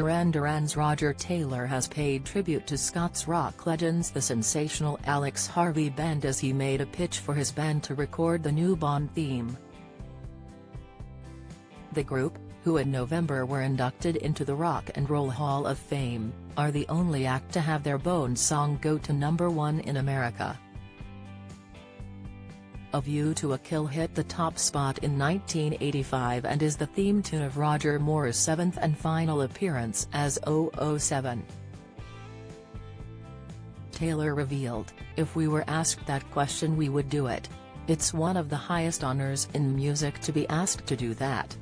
Duran Duran's Roger Taylor has paid tribute to Scots rock legends the sensational Alex Harvey Band as he made a pitch for his band to record the new Bond theme. The group, who in November were inducted into the Rock and Roll Hall of Fame, are the only act to have their Bond song go to #1 in America. A View to a Kill hit the top spot in 1985 and is the theme tune of Roger Moore's seventh and final appearance as 007. Taylor revealed, "If we were asked that question we would do it. It's one of the highest honors in music to be asked to do that.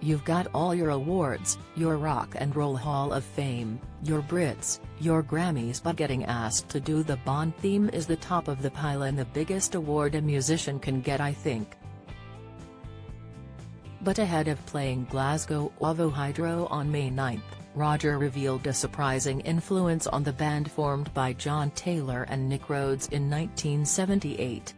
You've got all your awards, your Rock and Roll Hall of Fame, your Brits, your Grammys, but getting asked to do the Bond theme is the top of the pile and the biggest award a musician can get, I think." But ahead of playing Glasgow OVO Hydro on May 9, Roger revealed a surprising influence on the band formed by John Taylor and Nick Rhodes in 1978.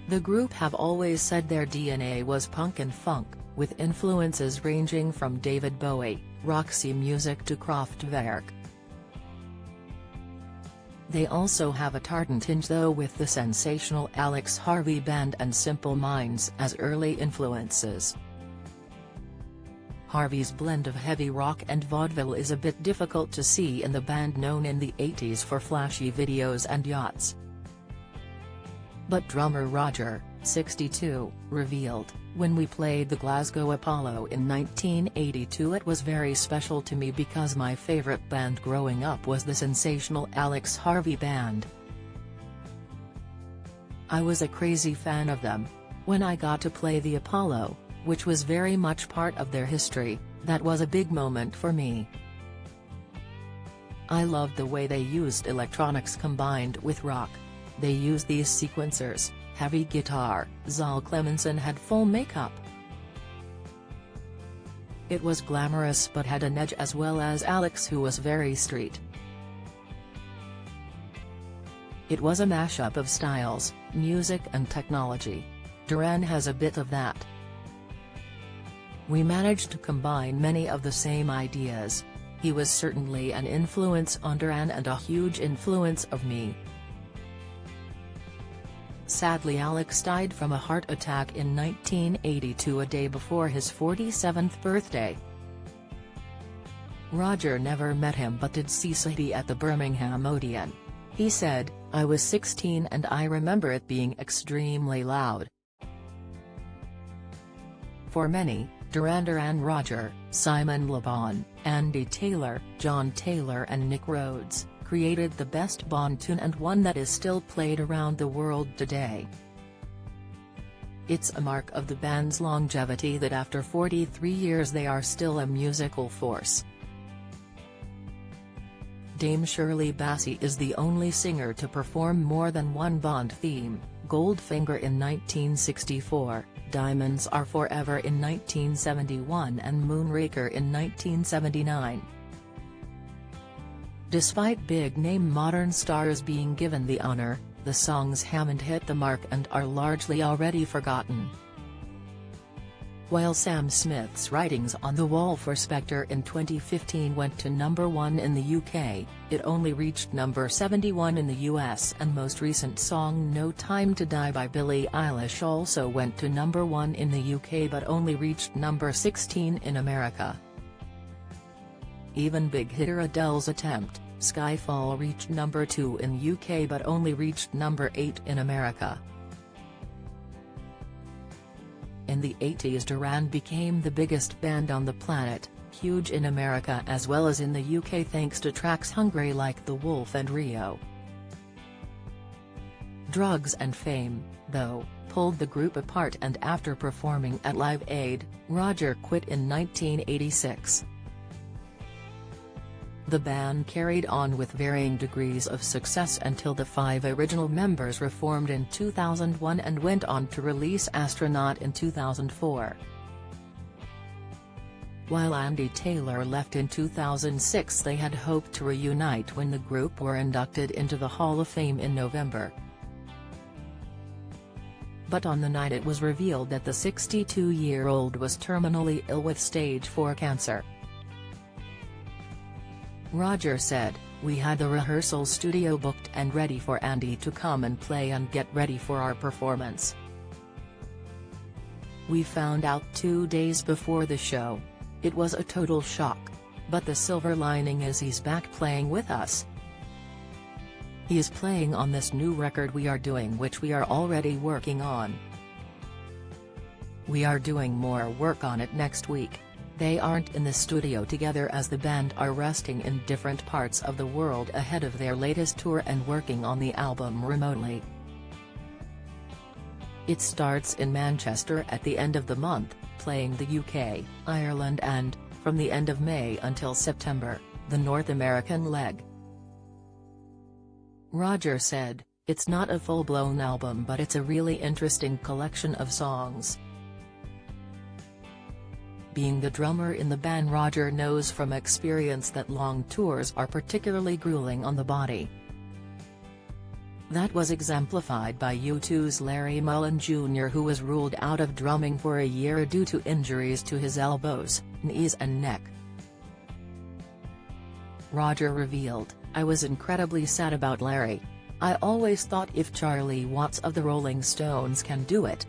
The group have always said their DNA was punk and funk, with influences ranging from David Bowie, Roxy Music to Kraftwerk. They also have a tartan tinge though, with the sensational Alex Harvey Band and Simple Minds as early influences. Harvey's blend of heavy rock and vaudeville is a bit difficult to see in the band known in the 80s for flashy videos and yachts. But drummer Roger, 62, revealed, "When we played the Glasgow Apollo in 1982 it was very special to me because my favorite band growing up was the sensational Alex Harvey Band. I was a crazy fan of them. When I got to play the Apollo, which was very much part of their history, that was a big moment for me. I loved the way they used electronics combined with rock. They used these sequencers, heavy guitar, Zal Clemenson had full makeup. It was glamorous but had an edge, as well as Alex, who was very street. It was a mashup of styles, music and technology. Duran has a bit of that. We managed to combine many of the same ideas. He was certainly an influence on Duran and a huge influence of me." Sadly, Alex died from a heart attack in 1982, a day before his 47th birthday. Roger never met him but did see Sadie at the Birmingham Odeon. He said, "I was 16 and I remember it being extremely loud." For many, Duran Duran, Roger, Simon Le Bon, Andy Taylor, John Taylor and Nick Rhodes created the best Bond tune and one that is still played around the world today. It's a mark of the band's longevity that after 43 years they are still a musical force. Dame Shirley Bassey is the only singer to perform more than one Bond theme, Goldfinger in 1964, Diamonds Are Forever in 1971 and Moonraker in 1979. Despite big-name modern stars being given the honor, the songs haven't hit the mark and are largely already forgotten. While Sam Smith's Writings on the Wall for Spectre in 2015 went to #1 in the UK, it only reached number 71 in the US, and most recent song No Time to Die by Billie Eilish also went to #1 in the UK but only reached number 16 in America. Even big hitter Adele's attempt, Skyfall, reached number 2 in UK but only reached number 8 in America. In the 80s, Duran became the biggest band on the planet, huge in America as well as in the UK thanks to tracks hungry like The Wolf and Rio. Drugs and fame, though, pulled the group apart, and after performing at Live Aid, Roger quit in 1986. The band carried on with varying degrees of success until the 5 original members reformed in 2001 and went on to release Astronaut in 2004. While Andy Taylor left in 2006, they had hoped to reunite when the group were inducted into the Hall of Fame in November. but on the night it was revealed that the 62-year-old was terminally ill with stage 4 cancer. Roger said, "We had the rehearsal studio booked and ready for Andy to come and play and get ready for our performance. We found out 2 days before the show. It was a total shock. But the silver lining is he's back playing with us. He is playing on this new record we are doing, which we are already working on. We are doing more work on it next week. They aren't in the studio together as the band are resting in different parts of the world ahead of their latest tour and working on the album remotely. It starts in Manchester at the end of the month, playing the UK, Ireland and, from the end of May until September, the North American leg." Roger said, "It's not a full-blown album, but it's a really interesting collection of songs." Being the drummer in the band, Roger knows from experience that long tours are particularly grueling on the body. That was exemplified by U2's Larry Mullen Jr., who was ruled out of drumming for a year due to injuries to his elbows, knees and neck. Roger revealed, "I was incredibly sad about Larry. I always thought if Charlie Watts of the Rolling Stones can do it,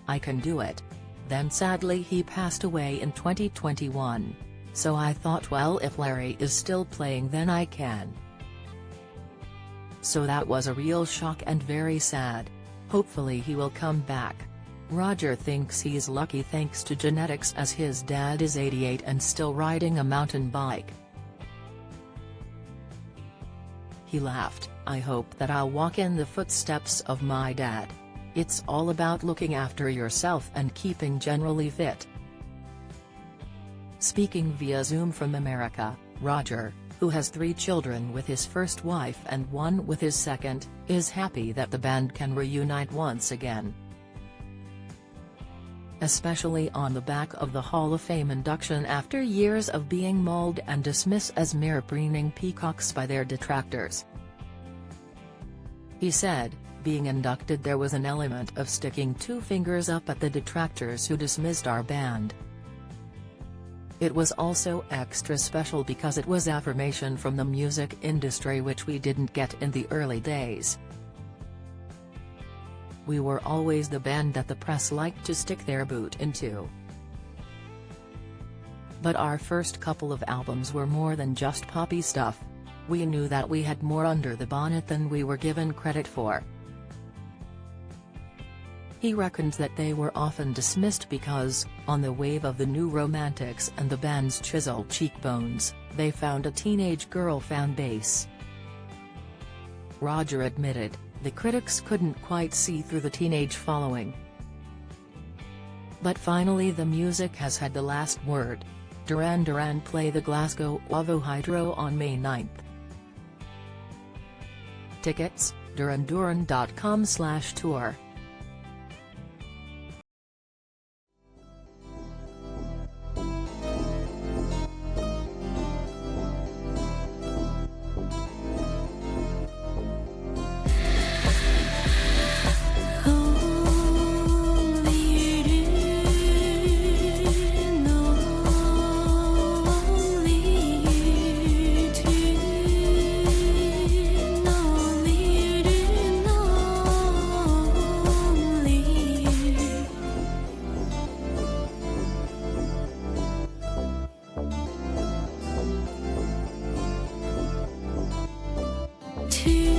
I can do it. Then sadly he passed away in 2021. So I thought, well, if Larry is still playing then I can. So that was a real shock and very sad. Hopefully he will come back." Roger thinks he's lucky thanks to genetics, as his dad is 88 and still riding a mountain bike. He laughed, "I hope that I'll walk in the footsteps of my dad. It's all about looking after yourself and keeping generally fit." Speaking via Zoom from America, Roger, who has 3 children with his first wife and 1 with his second, is happy that the band can reunite once again. Especially on the back of the Hall of Fame induction after years of being mauled and dismissed as mere preening peacocks by their detractors. He said, "Being inducted, there was an element of sticking 2 fingers up at the detractors who dismissed our band. It was also extra special because it was affirmation from the music industry, which we didn't get in the early days. We were always the band that the press liked to stick their boot into. But our first couple of albums were more than just poppy stuff. We knew that we had more under the bonnet than we were given credit for." He reckons that they were often dismissed because, on the wave of the New Romantics and the band's chiseled cheekbones, they found a teenage girl fan base. Roger admitted, the critics couldn't quite see through the teenage following. But finally the music has had the last word. Duran Duran play the Glasgow OVO Hydro on May 9th. Tickets, duranduran.com/tour. To